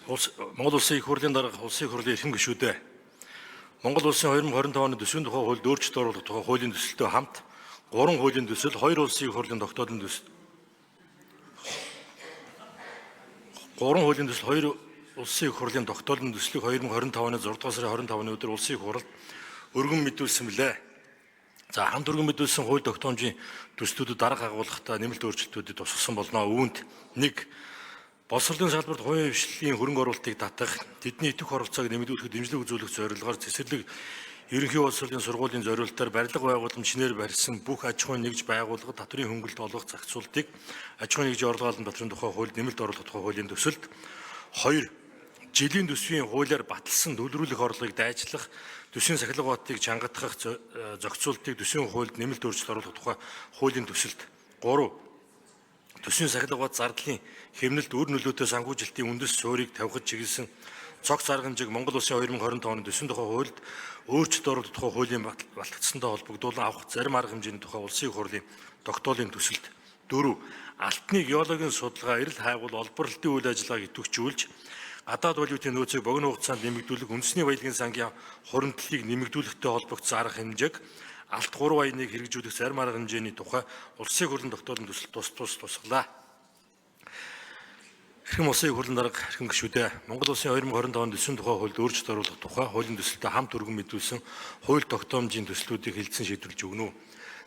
Монгол Улсын их хурлын дарга улсын их хурлын эрхэм гишүүдээ Монгол Улсын 2025 оны төсвийн тухай хуульд өөрчлөлт оруулах тухай хуулийн төсөлтөд хамт 3 хуулийн төсөл, 2 улсын их хурлын тогтоолын төсөл, 3 хуулийн төсөл, 2 улсын их хурлын тогтоолын төслийг 2025 оны 6 дугаар сарын 25-ны өдөр улсын их хуралд өргөн мэдүүлсэн билээ. За хамт өргөн мэдүүлсэн хууль тогтоомжийн төслүүдэд дарга агуулгахдаа нэмэлт өөрчлөлтүүдэд тусгасан болно. Үүнд 1. Боловсролын салбарт хувийн хвшлийн хөрөнгө оруулалтыг татах, тэдний идэх оролцоог нэмэгдүүлэхэд дэмжлэг үзүүлэх зорилгоор цэцэрлэг ерөнхий боловсролын сургуулийн зориулалтаар барилга байгууллага шинээр барьсан бүх аж ахуйн нэгж байгууллага татврын хөнгөлөлт олгох зохицуултыг аж ахуйн нэгжийн орлогын татврын тухай хуульд нэмэлт оруулах тухай хуулийн төсөлд 2. Жилийн төсвийн хуулиар баталсан төлрүүлэх орлогыг дайчлах, төсвийн сахилга баатыг чангатгах зохицуултыг төсвийн хуульд нэмэлт өөрчлөлт оруулах тухай хуулийн төсөлд 3. Төсвийн сахилга баат зардлын хэмнэлт өр нөлөөтэй санхүүжилтийн үндэс суурийг тавихад чиглэсэн цогц арга хэмжээг Монгол Улсын 2025 оны төсвийн тухай хуульд өөрчлөлт оруулах тухай хуулийн баталгацсантай холбогдуулан авах зарим арга хэмжээний тухай улсын их хурлын тогтоолын төсөлд 4. Алтны геологийн судалгаа, эрэл хайгуул, олборлолтын үйл ажиллагааг идэвхжүүлж, гадаад валютын нөөцийг богино хугацаанд нэмэгдүүлэх, үндэсний баялагын сангийн хуримтлалыг нэмэгдүүлэхтэй холбогдсон арга хэмжээг алт 381 хэрэгжүүлэх зарим арга хэмжээний тухай улсын их хурлын тогтоолын төсөлд тусгалаа. Эрхэм улсын их хурлын дарга эрхэм гишүүдээ Монгол Улсын 2025 оны төсвийн тухай хуульд өөрчлөлт оруулах тухай хуулийн төсөлтөд хамт өргөн мэдүүлсэн хууль тогтоомжийн төслүүдийг хэлэлцэн шийдвэрлэж өгнө.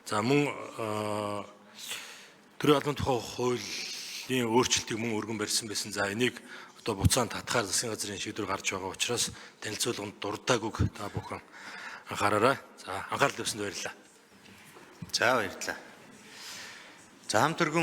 За мөн төрийн албан тухай хуулийн өөрчлөлтийг мөн өргөн барьсан байсан. За энийг одоо буцаанд татахаар засгийн газрын шийдвэр гарч байгаа учраас танилцуулганд дурдаагүйг та бүхэн анхаараарай. За анхаарал тавьсанд баярлалаа. За баярлалаа. За хамт өргөн